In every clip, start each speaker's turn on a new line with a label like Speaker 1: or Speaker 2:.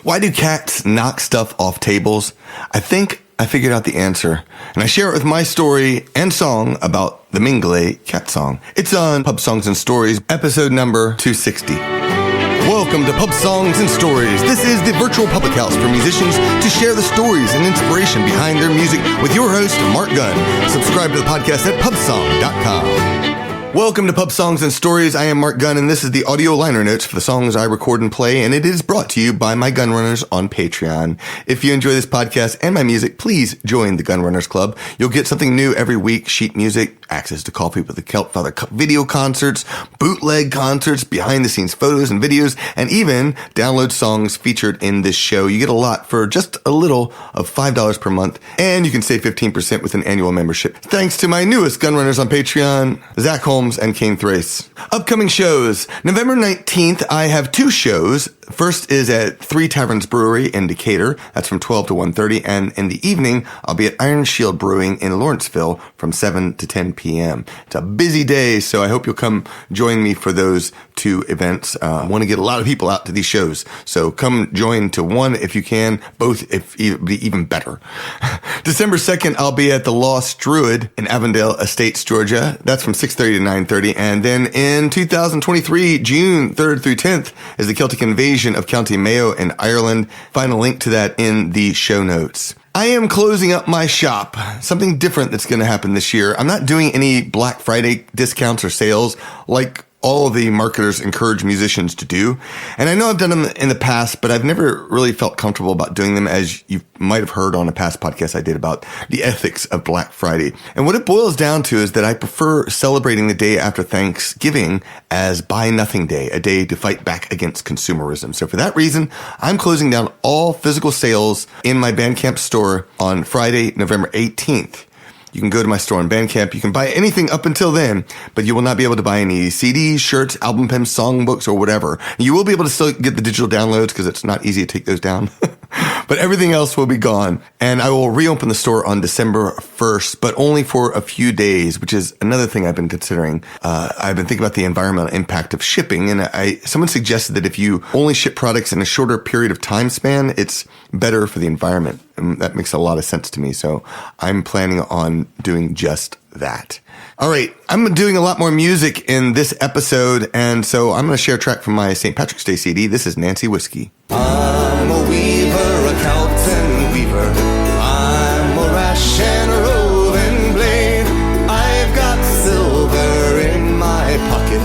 Speaker 1: Why do cats knock stuff off tables? I think I figured out the answer, and I share it with my story and song about the Mingulay Cat Song. It's on Pub Songs and Stories, episode number 260. Welcome to Pub Songs and Stories. This is the virtual public house for musicians to share the stories and inspiration behind their music with your host, Marc Gunn. Subscribe to the podcast at pubsong.com. Welcome to Pub Songs and Stories. I am Marc Gunn, and this is the audio liner notes for the songs I record and play, and it is brought to you by my Gunrunners on Patreon. If you enjoy this podcast and my music, please join the Gunrunners Club. You'll get something new every week: sheet music, access to Coffee with the Kelp Father video concerts, bootleg concerts, behind-the-scenes photos and videos, and even download songs featured in this show. You get a lot for just a little of $5 per month, and you can save 15% with an annual membership. Thanks to my newest Gunrunners on Patreon, Zach Holmes and Kane Thrace. Upcoming shows. November 19th, I have two shows. First is at 3 Taverns Brewery in Decatur. That's from 12 to 1:30. And in the evening, I'll be at Ironshield Brewing in Lawrenceville from 7 to 10 p.m. It's a busy day, so I hope you'll come join me for those two events. I want to get a lot of people out to these shows, so come join to one if you can, both if be even better. December 2nd, I'll be at the Lost Druid in Avondale Estates, Georgia. That's from 6:30 to 9:30. And then in 2023, June 3rd through 10th, is the Celtic Invasion of County Mayo in Ireland. Find a link to that in the show notes. I am closing up my shop. Something different that's going to happen this year. I'm not doing any Black Friday discounts or sales like all of the marketers encourage musicians to do. And I know I've done them in the past, but I've never really felt comfortable about doing them, as you might have heard on a past podcast I did about the ethics of Black Friday. And what it boils down to is that I prefer celebrating the day after Thanksgiving as Buy Nothing Day, a day to fight back against consumerism. So for that reason, I'm closing down all physical sales in my Bandcamp store on Friday, November 18th. You can go to my store on Bandcamp. You can buy anything up until then, but you will not be able to buy any CDs, shirts, album pens, songbooks, or whatever. You will be able to still get the digital downloads because it's not easy to take those down. But everything else will be gone. And I will reopen the store on December 1st, but only for a few days, which is another thing I've been considering. I've been thinking about the environmental impact of shipping, and someone suggested that if you only ship products in a shorter period of time span, it's better for the environment. And that makes a lot of sense to me. So I'm planning on doing just that. All right. I'm doing a lot more music in this episode, and so I'm going to share a track from my St. Patrick's Day CD. This is Nancy Whiskey.
Speaker 2: I'm a weaver, a Celtic weaver. I'm a rash and a roving blade. I've got silver in my pocket,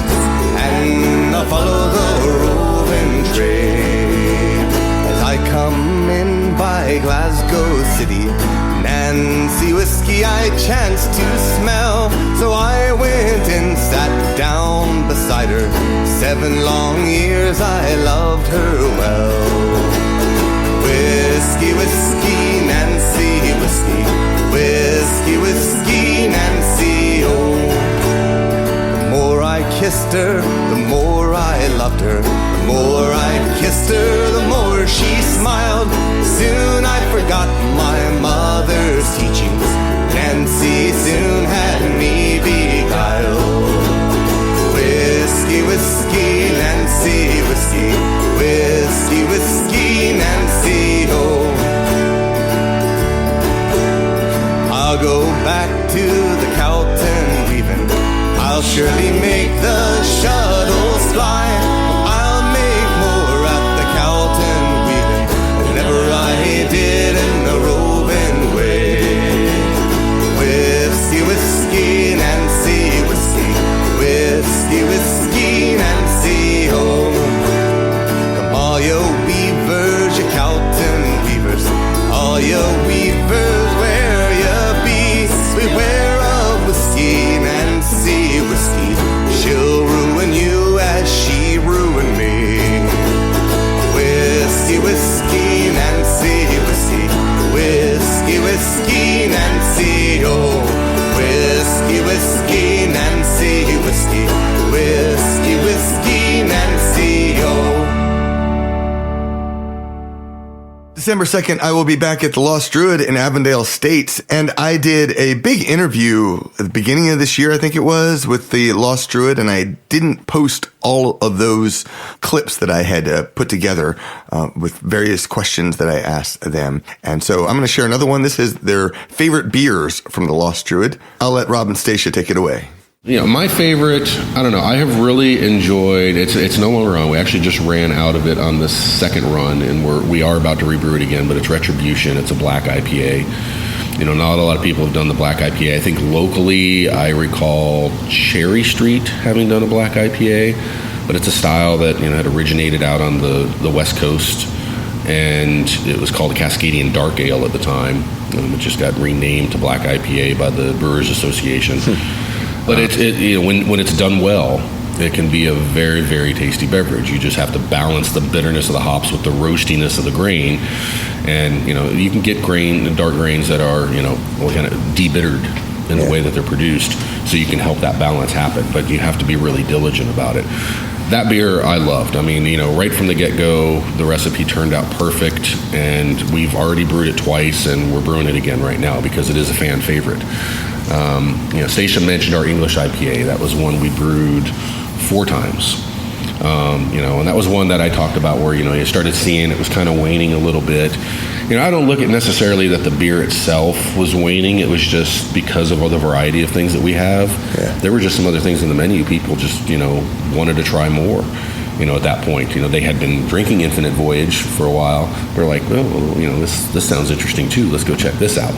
Speaker 2: and I follow the roving trade. As I come in by Glasgow City, Nancy Whiskey I chanced to smell, so I went and sat down beside her. 7 long years I loved her well. Whiskey, whiskey, Nancy Whiskey. Whiskey, whiskey, Nancy, oh. The more I kissed her, the more I loved her. The more I kissed her, the more she smiled. Soon I forgot my mother's teachings. Nancy soon had me beguiled. Whiskey, whiskey, Nancy Whiskey. Whiskey, whiskey, Nancy, oh. I'll go back to the Calton weaving. I'll surely make the shuttles fly. I'll make more at the Calton weaving than ever I did in the roving way. Whiskey, whiskey, Nancy Whiskey. Whiskey, whiskey, Nancy, oh. Come all you weavers, you Calton weavers, all you weavers, where you be? Beware of whiskey, Nancy Whiskey.
Speaker 1: December 2nd, I will be back at the Lost Druid in Avondale States, and I did a big interview at the beginning of this year, I think it was, with the Lost Druid, and I didn't post all of those clips that I had put together with various questions that I asked them. And so I'm going to share another one. This is their favorite beers from the Lost Druid. I'll let Rob and Stacia take it away.
Speaker 3: My favorite, I don't know, I have really enjoyed, it's no longer on. We actually just ran out of it on the second run, and we are about to rebrew it again, but it's Retribution. It's a black IPA. Not a lot of people have done the black IPA. I think locally, I recall Cherry Street having done a black IPA, but it's a style that, had originated out on the West Coast, and it was called a Cascadian Dark Ale at the time. It just got renamed to black IPA by the Brewers Association. But when it's done well, it can be a very, very tasty beverage. You just have to balance the bitterness of the hops with the roastiness of the grain. And, you can get dark grains that are, kind of de-bittered in the way that they're produced, so you can help that balance happen. But you have to be really diligent about it. That beer I loved. Right from the get-go, the recipe turned out perfect, and we've already brewed it twice, and we're brewing it again right now because it is a fan favorite. Stacia mentioned our English IPA. That was one we brewed 4 times. And that was one that I talked about where, you started seeing it was kind of waning a little bit. I don't look at necessarily that the beer itself was waning. It was just because of all the variety of things that we have. Yeah. There were just some other things in the menu. People just, wanted to try more. At that point, they had been drinking Infinite Voyage for a while. They're like, well, this sounds interesting too. Let's go check this out.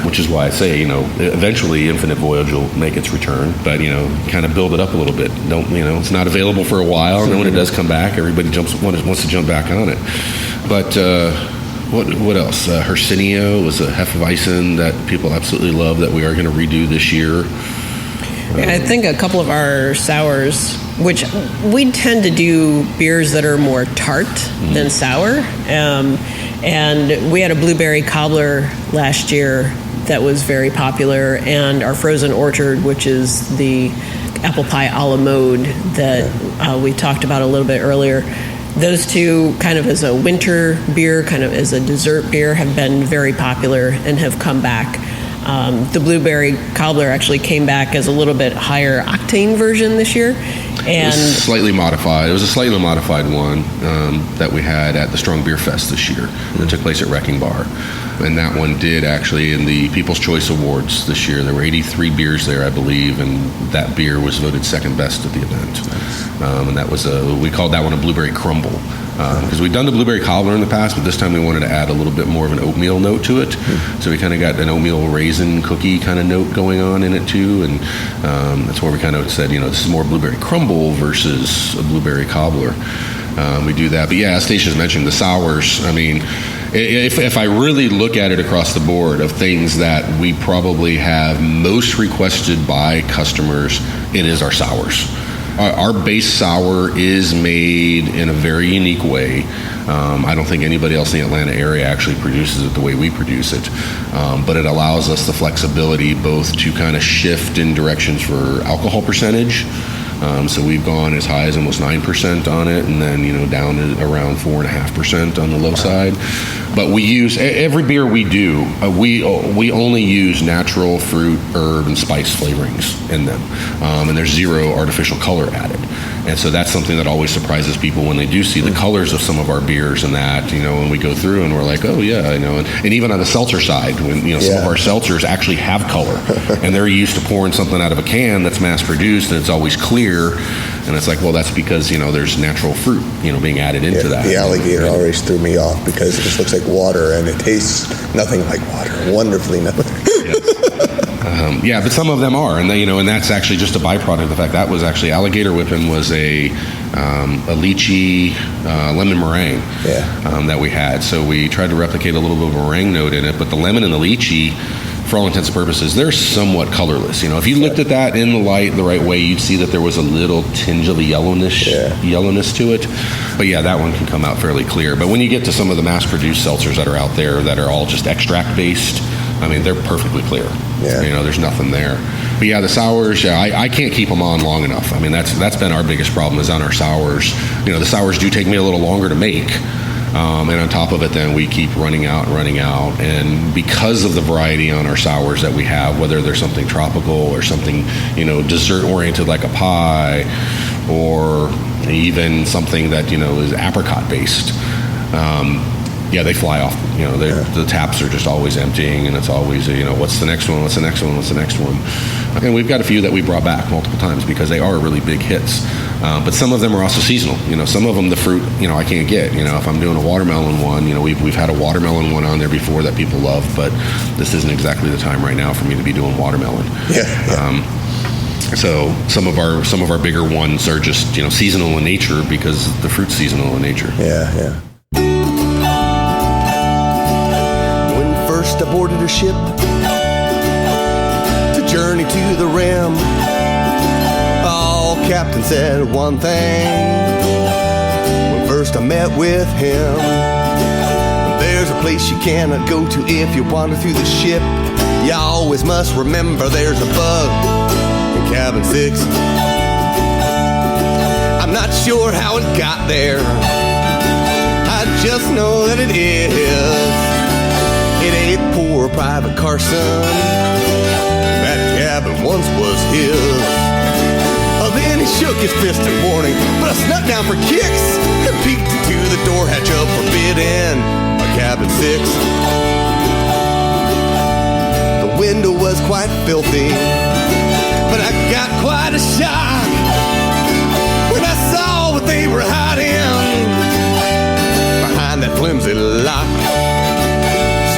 Speaker 3: Which is why I say, eventually Infinite Voyage will make its return, but kind of build it up a little bit. Don't, it's not available for a while, and then when it does come back, everybody wants to jump back on it. But what else? Hercinio was a Hefeweizen that people absolutely love that we are going to redo this year.
Speaker 4: I think a couple of our sours, which we tend to do beers that are more tart than sour. And we had a blueberry cobbler last year that was very popular, and our frozen orchard, which is the apple pie a la mode that we talked about a little bit earlier. Those two, kind of as a winter beer, kind of as a dessert beer, have been very popular and have come back. The blueberry cobbler actually came back as a little bit higher octane version this year. And
Speaker 3: it was slightly modified. It was a slightly modified one that we had at the Strong Beer Fest this year that took place at Wrecking Bar. And that one did actually in the People's Choice Awards this year. There were 83 beers there, I believe, and that beer was voted second best at the event. And that was we called that one a blueberry crumble. Because we'd done the blueberry cobbler in the past, but this time we wanted to add a little bit more of an oatmeal note to it. So we kind of got an oatmeal raisin cookie kind of note going on in it too. And that's where we kind of said, this is more blueberry crumble versus a blueberry cobbler. We do that. But yeah, as Stacia's mentioned, the sours, if I really look at it across the board of things that we probably have most requested by customers, it is our sours. Our base sour is made in a very unique way. I don't think anybody else in the Atlanta area actually produces it the way we produce it. But it allows us the flexibility both to kind of shift in directions for alcohol percentage. So we've gone as high as almost 9% on it, and then down to around 4.5% on the low side. But we use every beer we do. We only use natural fruit, herb, and spice flavorings in them, and there's zero artificial color added. And so that's something that always surprises people when they do see the colors of some of our beers and that, when we go through and we're like, oh yeah, and even on the seltzer side, when some of our seltzers actually have color, and they're used to pouring something out of a can that's mass produced and it's always clear. And it's like, well, that's because, there's natural fruit, being added into that.
Speaker 5: The alligator always threw me off because it just looks like water and it tastes nothing like water. Wonderfully nothing.
Speaker 3: But some of them are, and and that's actually just a byproduct of the fact that was actually Alligator Whippin' was a lychee lemon meringue that we had. So we tried to replicate a little bit of a meringue note in it, but the lemon and the lychee, for all intents and purposes, they're somewhat colorless. If you looked at that in the light the right way, you'd see that there was a little tinge of a yellowness to it. But yeah, that one can come out fairly clear. But when you get to some of the mass-produced seltzers that are out there that are all just extract-based, they're perfectly clear. Yeah. There's nothing there. But yeah, the sours, I can't keep them on long enough. That's been our biggest problem is on our sours. The sours do take me a little longer to make. And on top of it, then we keep running out. And because of the variety on our sours that we have, whether there's something tropical or something, dessert oriented like a pie, or even something that, is apricot based, they fly off. The taps are just always emptying, and it's always, what's the next one? What's the next one? What's the next one? And we've got a few that we brought back multiple times because they are really big hits. But some of them are also seasonal. Some of them, the fruit, I can't get. If I'm doing a watermelon one, we've had a watermelon one on there before that people love, but this isn't exactly the time right now for me to be doing watermelon. So some of our bigger ones are just, seasonal in nature because the fruit's seasonal in nature.
Speaker 5: Yeah.
Speaker 2: First I boarded a ship to journey to the rim. Oh, captain said one thing when first I met with him. There's a place you cannot go to if you wander through the ship. You always must remember there's a bug in cabin 6. I'm not sure how it got there, I just know that it is. It ain't poor Private Carson, that cabin once was his. Then he shook his fist in warning, but I snuck down for kicks and peeked into the door hatch of forbidden cabin 6. The window was quite filthy, but I got quite a shock when I saw what they were hiding behind that flimsy lock.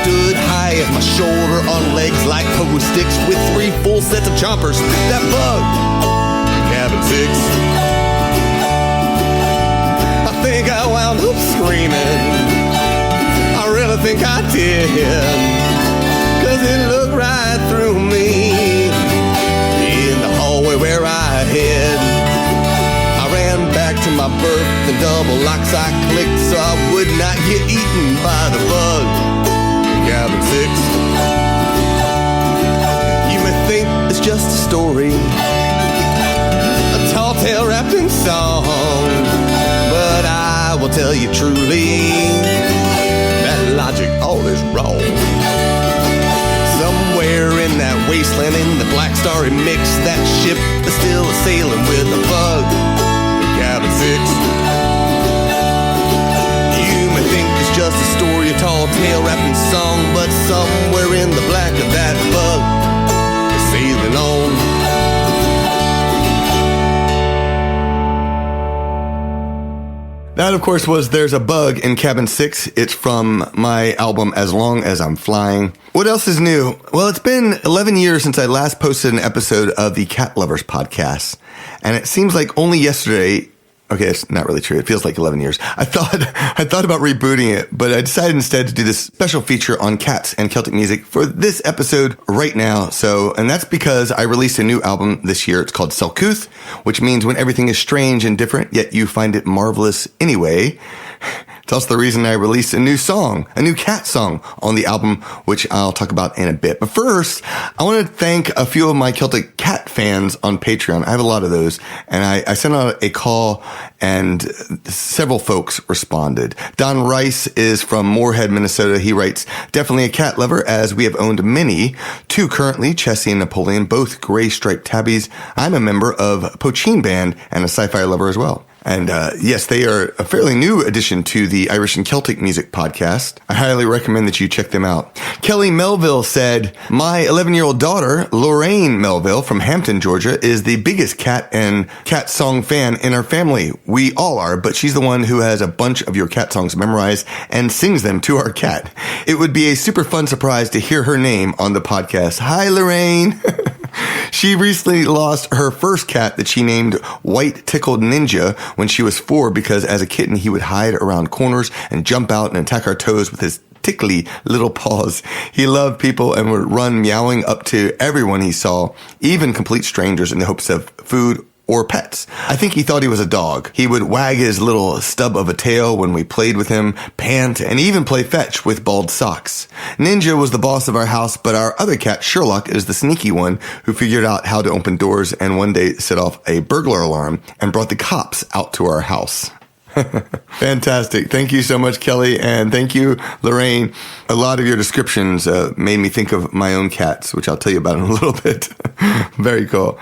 Speaker 2: Stood high as my shoulder on legs like pogo sticks with 3 full sets of chompers. That bug, cabin 6. I think I wound up screaming. I really think I did, 'cause it looked right through me in the hallway where I hid. I ran back to my berth and double locks I clicked so I would not get eaten by the bug. Cabin 6. You may think it's just a story, a tall tale wrapped in song, but I will tell you truly that logic all is wrong. Somewhere in that wasteland in the black starry mix, that ship is still sailing with a bug. Cabin 6. Think it's just a story, a tall tale wrapped in song, but somewhere in the black of that bug is sailing on.
Speaker 1: That, of course, was There's a Bug in Cabin 6. It's from my album As Long As I'm Flying. What else is new? Well, it's been 11 years since I last posted an episode of the Cat Lovers podcast, and it seems like only yesterday. Okay, it's not really true. It feels like 11 years. I thought about rebooting it, but I decided instead to do this special feature on cats and Celtic music for this episode right now. And that's because I released a new album this year. It's called Selcouth, which means when everything is strange and different, yet you find it marvelous anyway. It's also the reason I released a new song, a new cat song on the album, which I'll talk about in a bit. But first, I want to thank a few of my Celtic cat fans on Patreon. I have a lot of those. And I sent out a call and several folks responded. Don Rice is from Moorhead, Minnesota. He writes, definitely a cat lover as we have owned many. 2 currently, Chessie and Napoleon, both gray striped tabbies. I'm a member of Pochine Band and a sci-fi lover as well. And yes, they are a fairly new addition to the Irish and Celtic music podcast. I highly recommend that you check them out. Kelly Melville said, my 11-year-old daughter, Lorraine Melville from Hampton, Georgia, is the biggest cat and cat song fan in our family. We all are, but she's the one who has a bunch of your cat songs memorized and sings them to our cat. It would be a super fun surprise to hear her name on the podcast. Hi, Lorraine. She recently lost her first cat that she named White Tickled Ninja when she was 4 because as a kitten he would hide around corners and jump out and attack our toes with his tickly little paws. He loved people and would run meowing up to everyone he saw, even complete strangers, in the hopes of food or pets. I think he thought he was a dog. He would wag his little stub of a tail when we played with him, pant, and even play fetch with bald socks. Ninja was the boss of our house, but our other cat, Sherlock, is the sneaky one who figured out how to open doors and one day set off a burglar alarm and brought the cops out to our house. Fantastic. Thank you so much, Kelly. And thank you, Lorraine. A lot of your descriptions made me think of my own cats, which I'll tell you about in a little bit. Very cool.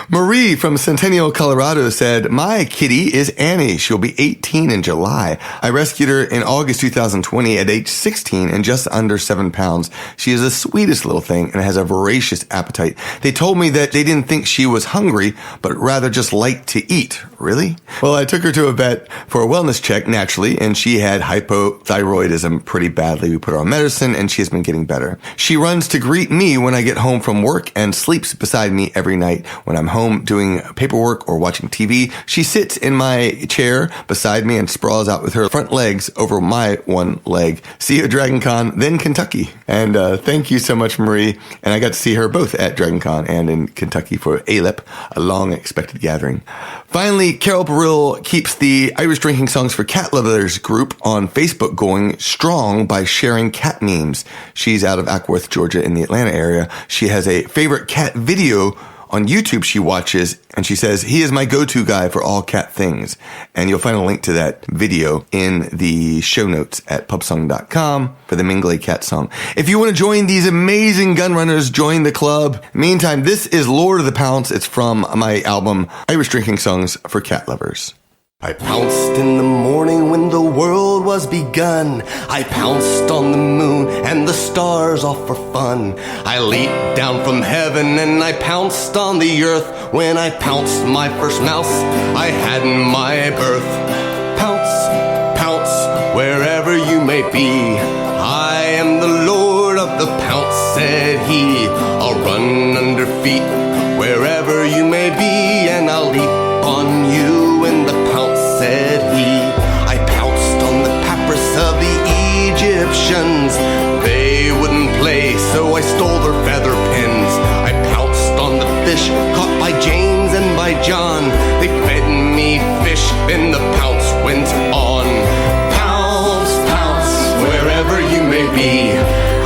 Speaker 1: Marie from Centennial, Colorado said, my kitty is Annie. She'll be 18 in July. I rescued her in August 2020 at age 16 and just under 7 pounds. She is the sweetest little thing and has a voracious appetite. They told me that they didn't think she was hungry, but rather just liked to eat. Really? Well, I took her to a vet for a wellness check, naturally, and she had hypothyroidism pretty badly. We put her on medicine, and she has been getting better. She runs to greet me when I get home from work and sleeps beside me every night. When I'm home doing paperwork or watching TV, she sits in my chair beside me and sprawls out with her front legs over my one leg. See you at Dragon Con, then Kentucky. And thank you so much, Marie. And I got to see her both at Dragon Con and in Kentucky for ALEP, a long expected gathering. Finally, Carol Burrill keeps the Irish Drinking Songs for Cat Lovers group on Facebook going strong by sharing cat memes. She's out of Ackworth, Georgia in the Atlanta area. She has a favorite cat video on YouTube she watches, and she says, he is my go-to guy for all cat things. And you'll find a link to that video in the show notes at pubsong.com for the Mingulay Cat Song. If you want to join these amazing gun runners, join the club. Meantime, this is Lord of the Pounce. It's from my album, Irish Drinking Songs for Cat Lovers.
Speaker 2: I pounced in the morning when the world was begun. I pounced on the moon and the stars all for fun. I leaped down from heaven and I pounced on the earth. When I pounced my first mouse I had in my birth. Pounce, pounce, wherever you may be. I am the Lord of the Pounce, said he. I'll run under feet wherever you may be, and I'll leap on you in the pounce, said he. I pounced on the papyrus of the Egyptians. They wouldn't play, so I stole their feather pens. I pounced on the fish caught by James and by John. They fed me fish, then the pounce went on. Pounce, pounce, wherever you may be.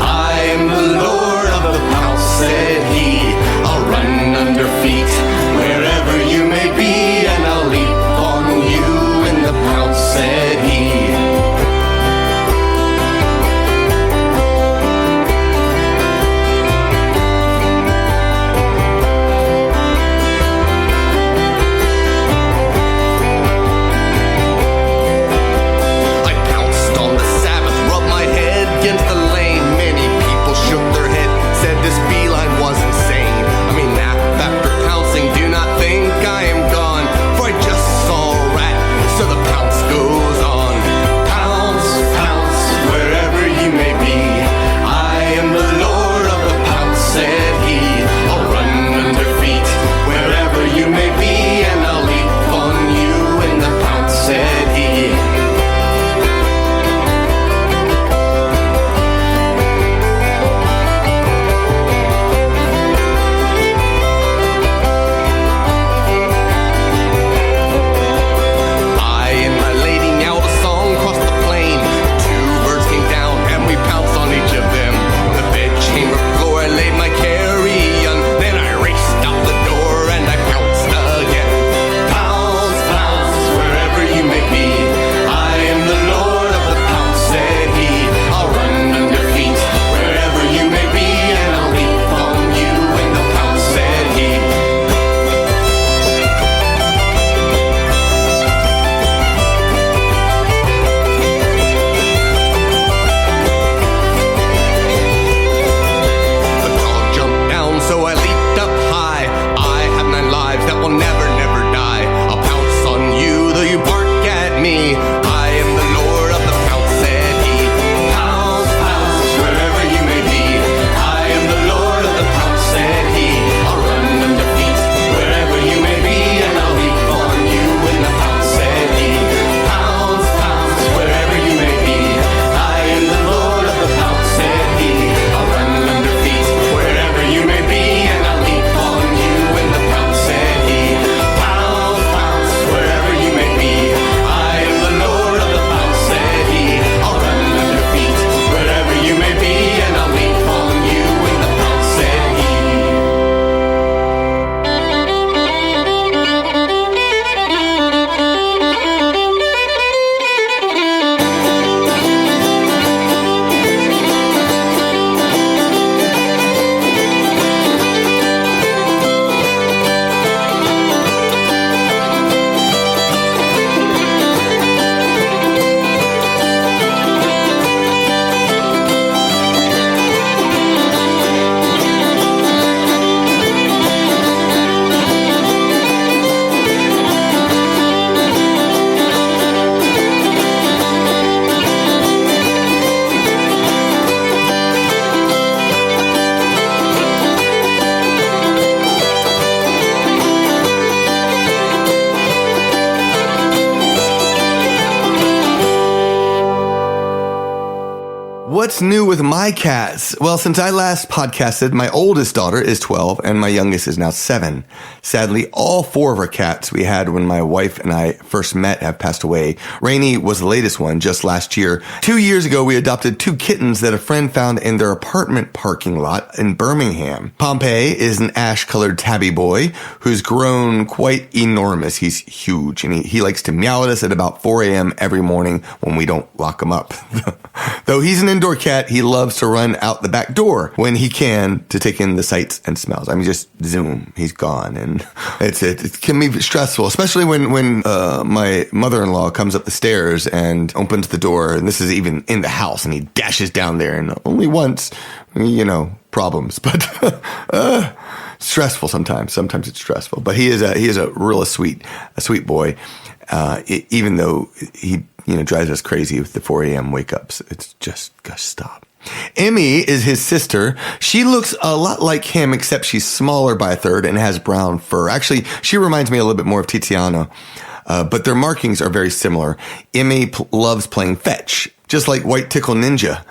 Speaker 2: I am the Lord of the Pounce, said he. I'll run under feet wherever you may be, and I'll leap on you in the pounce, said he. I pounced on the Sabbath, rubbed my head against the lamp.
Speaker 1: what's new with my cats? Well, since I last podcasted, my oldest daughter is 12 and my youngest is now 7. Sadly, all 4 of our cats we had when my wife and I first met have passed away. Rainey was the latest one just last year. 2 years ago, we adopted 2 kittens that a friend found in their apartment parking lot in Birmingham. Pompey is an ash-colored tabby boy who's grown quite enormous. He's huge, and he likes to meow at us at about 4 a.m. every morning when we don't lock him up. Though he's an indoor cat, he loves to run out the back door when he can to take in the sights and smells. I mean, just zoom, he's gone. And it can be stressful, especially when my mother-in-law comes up the stairs and opens the door, and this is even in the house, and he dashes down there, and only once, problems. But stressful sometimes. Sometimes it's stressful. But he is a real sweet boy. Even though he drives us crazy with the 4 a.m. wake ups. It's just gotta stop. Emmy is his sister. She looks a lot like him, except she's smaller by a third and has brown fur. Actually, she reminds me a little bit more of Tiziano. But their markings are very similar. Emmy loves playing fetch, just like White Tickle Ninja.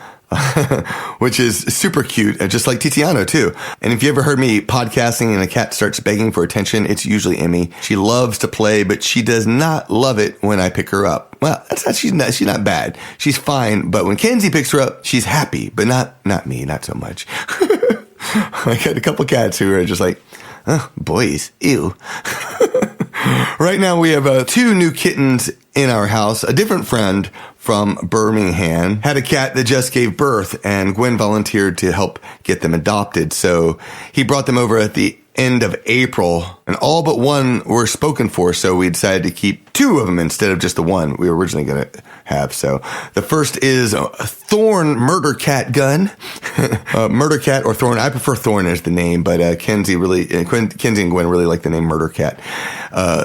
Speaker 1: Which is super cute, just like Tiziano too. And if you ever heard me podcasting and a cat starts begging for attention, it's usually Emmy. She loves to play, but she does not love it when I pick her up. Well, she's not bad. She's fine, but when Kenzie picks her up, she's happy, but not me, not so much. I got a couple cats who are just like, oh, boys, ew. Right now we have 2 new kittens in our house. A different friend from Birmingham had a cat that just gave birth, and Gwen volunteered to help get them adopted. So he brought them over at the end of April, and all but one were spoken for, so we decided to keep 2 of them instead of just the one we were originally going to have. So the first is Thorn Murder Cat Gun. Murder Cat or Thorn. I prefer Thorn as the name, but Kenzie and Gwen really like the name Murder Cat.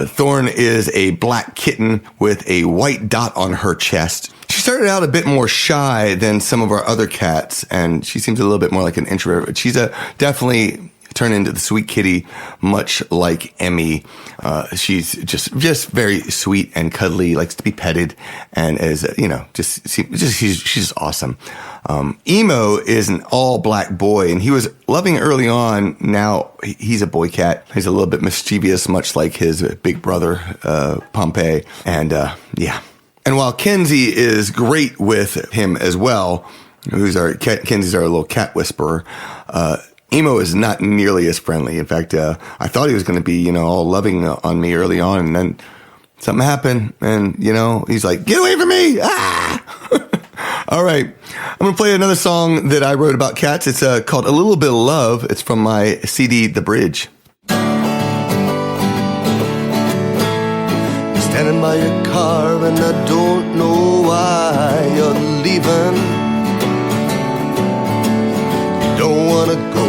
Speaker 1: Thorn is a black kitten with a white dot on her chest. She started out a bit more shy than some of our other cats, and she seems a little bit more like an introvert. She's definitely turned into the sweet kitty, much like Emmy. She's just very sweet and cuddly, likes to be petted, and is she's awesome. Emo is an all black boy, and he was loving early on. Now he's a boy cat. He's a little bit mischievous, much like his big brother Pompey, and yeah. And while Kenzie is great with him as well, Kenzie's our little cat whisperer, Emo is not nearly as friendly. In fact, I thought he was going to be, all loving on me early on, and then something happened, and, he's like, get away from me! Ah! All right. I'm going to play another song that I wrote about cats. It's called A Little Bit of Love. It's from my CD, The Bridge.
Speaker 2: Standing by your car and I don't know why you're leaving. You don't wanna go,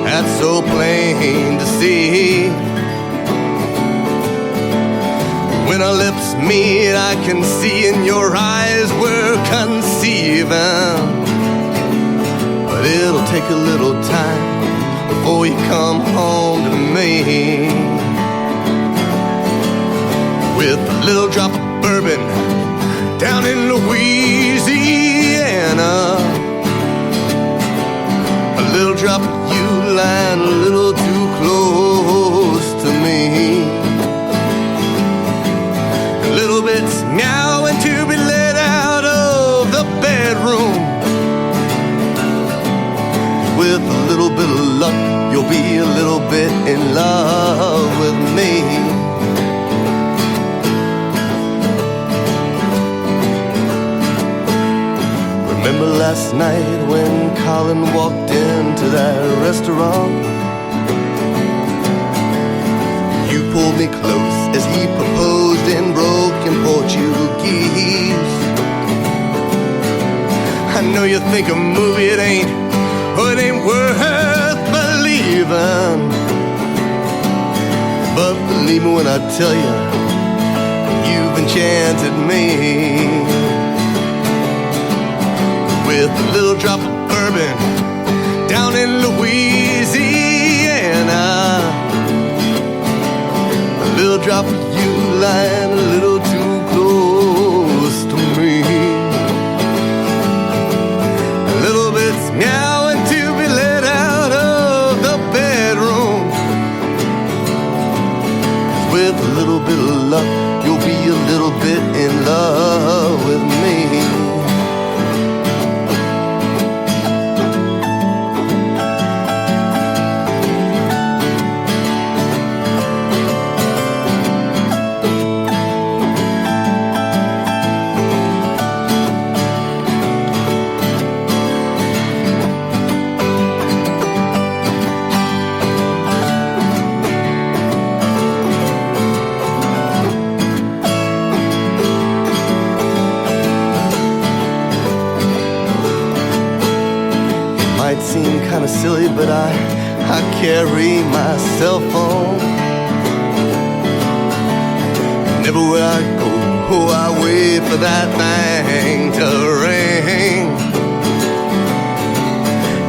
Speaker 2: that's so plain to see. When our lips meet, I can see in your eyes we're conceiving. But it'll take a little time before you come home to me. With a little drop of bourbon down in Louisiana, a little drop of you lying a little too close to me. A little bit's meowing to be let out of the bedroom. With a little bit of luck, you'll be a little bit in love with me. Remember last night when Colin walked into that restaurant? You pulled me close as he proposed in broken Portuguese. I know you think a movie it ain't worth believing. But believe me when I tell you, you've enchanted me. With a little drop of bourbon down in Louisiana, a little drop of you lying a little too close to me. seem kind of silly, but I carry my cell phone. Never will I go, I wait for that thing to ring.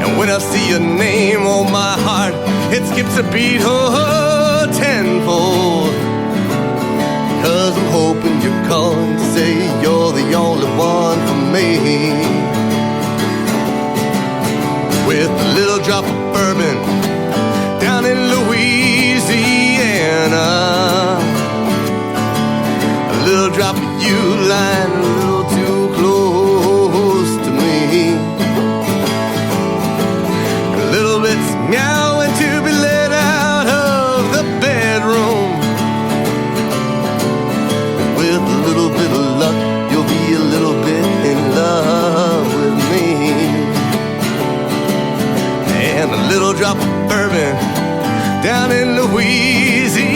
Speaker 2: And when I see your name on my heart, it skips a beat, tenfold. 'Cause I'm hoping you're calling to say you're the only one for me. With a little drop of bourbon down in Louisiana, a little drop of you lying a little too close to me, a little bit's meowing to be let out of the bedroom. With a little bit of luck, you'll be a little bit in love with me. And a little drop of bourbon down in Louisiana,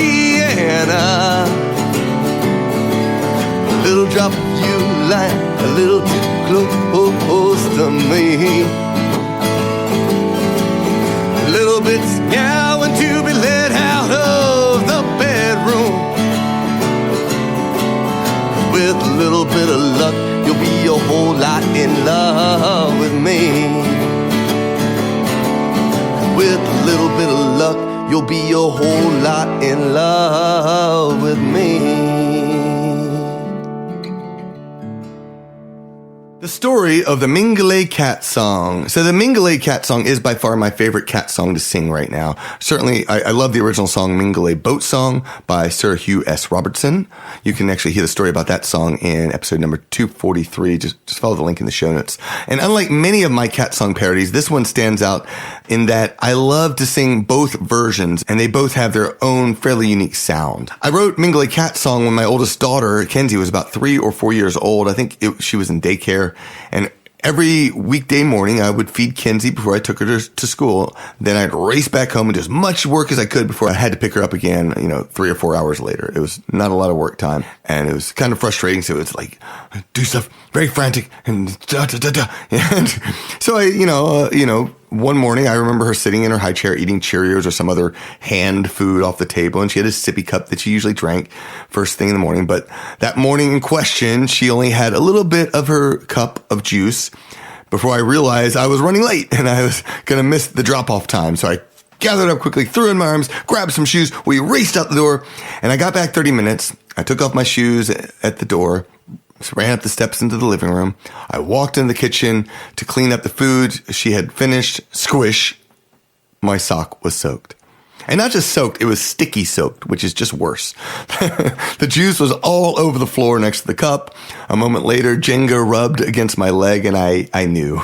Speaker 2: a little drop of you lying a little too close to me, a little bit's meowing to be let out of the bedroom. With a little bit of luck, you'll be a whole lot in love with me. With a little bit of luck, you'll be a whole lot in love with me.
Speaker 1: The story of the Mingulay Cat Song. So the Mingulay Cat Song is by far my favorite cat song to sing right now. Certainly, I love the original song, Mingulay Boat Song by Sir Hugh S. Robertson. You can actually hear the story about that song in episode number 243. Just follow the link in the show notes. And unlike many of my cat song parodies, this one stands out in that I love to sing both versions, and they both have their own fairly unique sound. I wrote Mingulay Cat Song when my oldest daughter, Kenzie, was about 3 or 4 years old. I think she was in daycare. And every weekday morning, I would feed Kenzie before I took her to school. Then I'd race back home and do as much work as I could before I had to pick her up again, 3 or 4 hours later. It was not a lot of work time, and it was kind of frustrating. So it's like, do stuff very frantic and da-da-da-da. And so one morning, I remember her sitting in her high chair eating Cheerios or some other hand food off the table, and she had a sippy cup that she usually drank first thing in the morning. But that morning in question, she only had a little bit of her cup of juice before I realized I was running late and I was going to miss the drop-off time. So I gathered up quickly, threw in my arms, grabbed some shoes. We raced out the door, and I got back 30 minutes. I took off my shoes at the door, ran up the steps into the living room. I walked in the kitchen to clean up the food she had finished. Squish, my sock was soaked. And not just soaked, it was sticky soaked, which is just worse. The juice was all over the floor next to the cup. A moment later, Jenga rubbed against my leg, and I knew.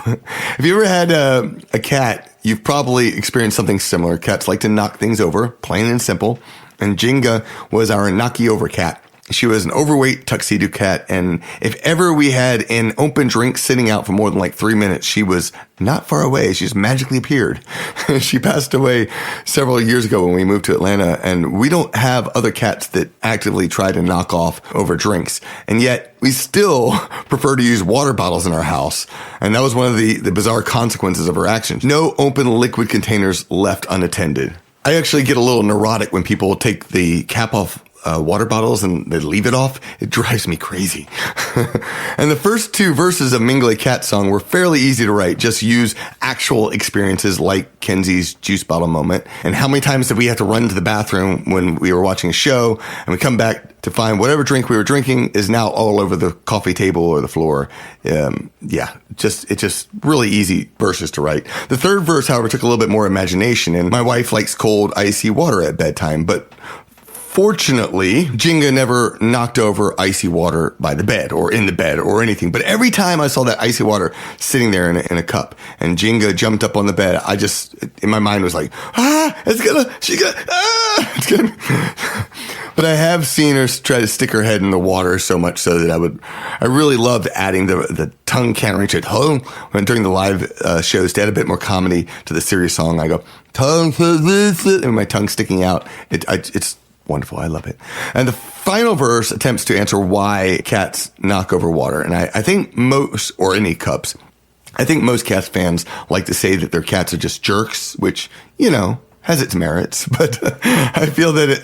Speaker 1: If you ever had a cat, you've probably experienced something similar. Cats like to knock things over, plain and simple. And Jenga was our knocky-over cat. She was an overweight tuxedo cat, and if ever we had an open drink sitting out for more than 3 minutes, she was not far away. She just magically appeared. She passed away several years ago when we moved to Atlanta, and we don't have other cats that actively try to knock off over drinks. And yet, we still prefer to use water bottles in our house. And that was one of the bizarre consequences of her actions. No open liquid containers left unattended. I actually get a little neurotic when people take the cap off water bottles and they leave it off. It drives me crazy. And the first 2 verses of Mingulay Cat Song were fairly easy to write. Just use actual experiences like Kenzie's juice bottle moment. And how many times did we have to run to the bathroom when we were watching a show and we come back to find whatever drink we were drinking is now all over the coffee table or the floor. It's just really easy verses to write. The third verse, however, took a little bit more imagination, and my wife likes cold, icy water at bedtime, but fortunately, Jenga never knocked over icy water by the bed or in the bed or anything. But every time I saw that icy water sitting there in a cup and Jenga jumped up on the bed, I just, in my mind was like, it's gonna. But I have seen her try to stick her head in the water so much so that I really loved adding the tongue can't reach it home when during the live shows to add a bit more comedy to the serious song. I go, tongue, and my tongue sticking out. It's wonderful. I love it. And the final verse attempts to answer why cats knock over water. And I think most, or any cups, I think most cats fans like to say that their cats are just jerks, which, has its merits, but I feel that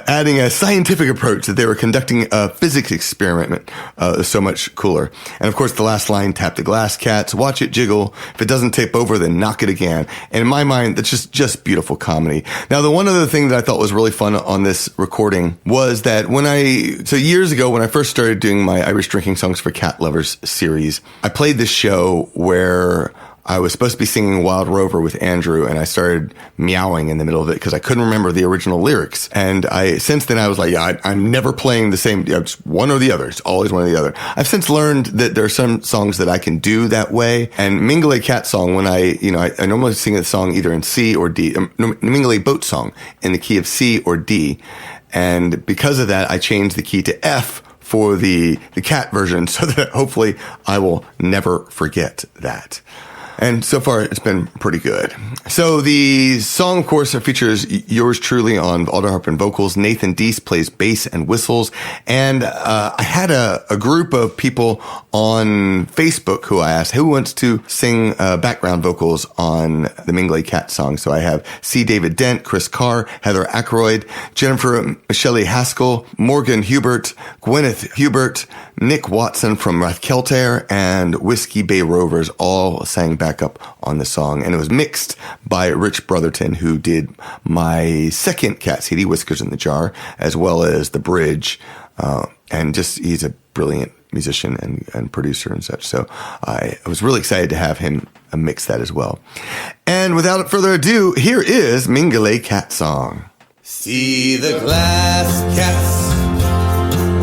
Speaker 1: adding a scientific approach, that they were conducting a physics experiment, is so much cooler. And of course, the last line, tap the glass, cats, watch it jiggle. If it doesn't tip over, then knock it again. And in my mind, that's just beautiful comedy. Now, the one other thing that I thought was really fun on this recording was that years ago, when I first started doing my Irish Drinking Songs for Cat Lovers series, I played this show where I was supposed to be singing Wild Rover with Andrew, and I started meowing in the middle of it because I couldn't remember the original lyrics. And since then I was like, I'm never playing the same, it's one or the other. It's always one or the other. I've since learned that there are some songs that I can do that way. And Mingulay Cat Song, when I normally sing the song either in C or D, Mingulay Boat Song in the key of C or D. And because of that, I changed the key to F for the cat version so that hopefully I will never forget that. And so far, it's been pretty good. So the song, of course, features yours truly on alto-harp and vocals. Nathan Deese plays bass and whistles. And I had a group of people on Facebook who I asked, who wants to sing background vocals on the Mingulay Cat Song? So I have C. David Dent, Chris Carr, Heather Ackroyd, Jennifer Shelley Haskell, Morgan Hubert, Gwyneth Hubert, Nick Watson from Rathkelter, and Whiskey Bay Rovers all sang back up on the song. And it was mixed by Rich Brotherton, who did my second cat CD, Whiskers in the Jar, as well as the bridge. And he's a brilliant musician and producer and such. So I was really excited to have him mix that as well. And without further ado, here is Mingulay Cat Song.
Speaker 2: See the glass cats,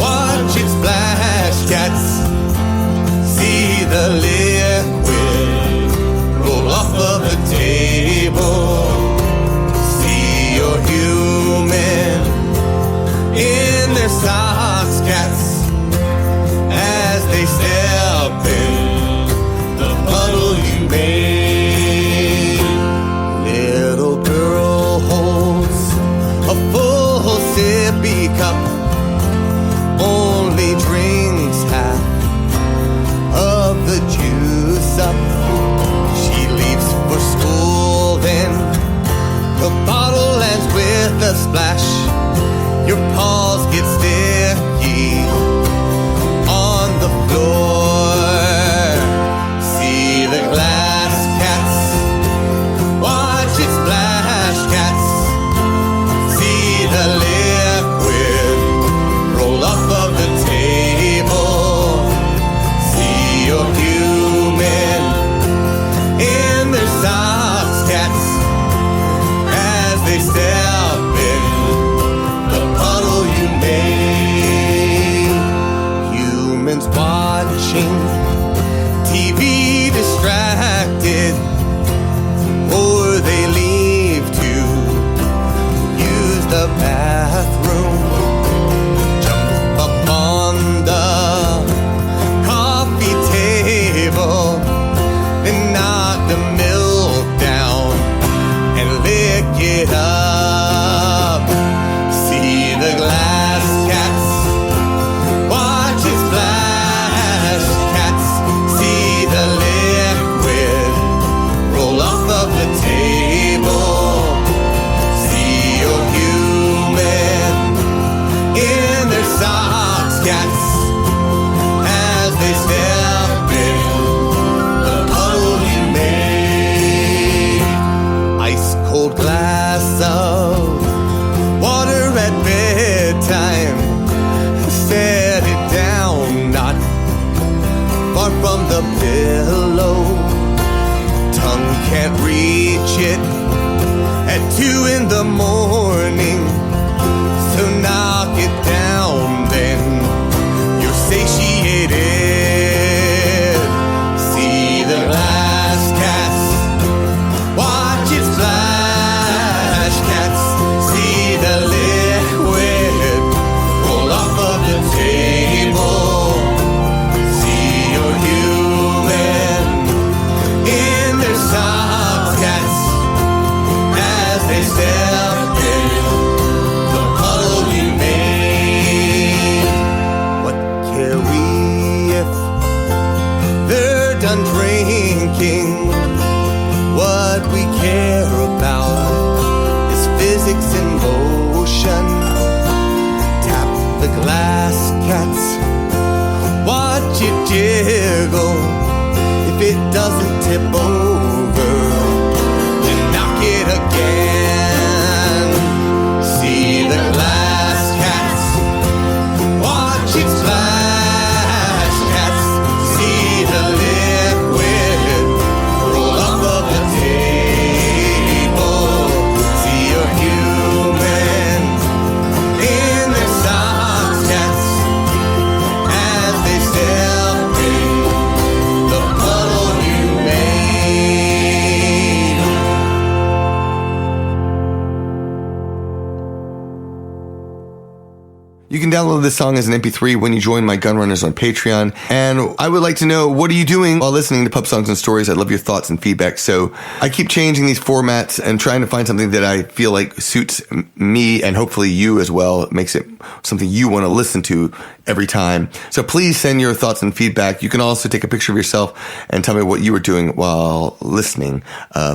Speaker 2: watch it splash cats, see the liquid roll off of the table, see your human in their socks cats as they step in the puddle you made. Little girl holds a full sippy cup, only drinks half of the juice up. She leaves for school then, the bottle ends with a splash. Your paws get sticky on the floor. See the glass cats, watch it splash cats, see the liquid roll off of the table, see your human in their socks cats as they step in the puddle you made. Humans watching TV distracted, or they leave to use the bathroom, jump up on the coffee table and knock the milk down and lick it up. See the glass cats, watch it splash cats, see the liquid roll off of the table, see your human in their socks cats as they step in the puddle you made. Ice cold glass of water at bedtime, set it down not far from the pillow. Tongue can't reach it at 2 in the morning, so knock it down then, you're satiated. See the glass cats, watch it splash cats, see the liquid roll off of the table, see your human in their socks cats as they step in done drinking. What we care about is physics in motion. Tap the glass, cats. Watch it jiggle. If it doesn't tip over, then knock it again. See the glass, cats. Watch it splash, cats. See the liquid roll up of the table. See a human in their socks, cats, as they step in the puddle you made.
Speaker 1: You can download this song as an MP3 when you join my Gun Runners on Patreon. And I would like to know, what are you doing while listening to Pub Songs and Stories? I'd love your thoughts and feedback. So I keep changing these formats and trying to find something that I feel like suits me and hopefully you as well. It makes it something you want to listen to every time. So please send your thoughts and feedback. You can also take a picture of yourself and tell me what you were doing while listening.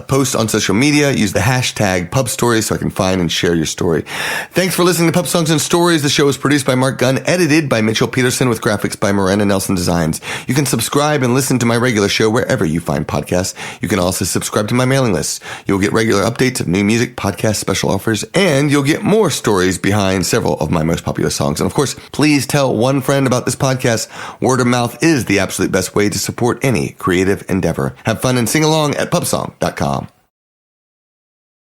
Speaker 1: Post on social media. Use the hashtag Pub Stories so I can find and share your story. Thanks for listening to Pub Songs and Stories. The show is produced by Marc Gunn, edited by Mitchell Peterson, with graphics by Miranda Nelson Designs. You can subscribe and listen to my regular show wherever you find podcasts. You can also subscribe to my mailing list. You'll get regular updates of new music, podcast special offers, and you'll get more stories behind several of my most popular songs. And of course, please tell one friend about this podcast. Word of mouth is the absolute best way to support any creative endeavor. Have fun and sing along at pubsong.com.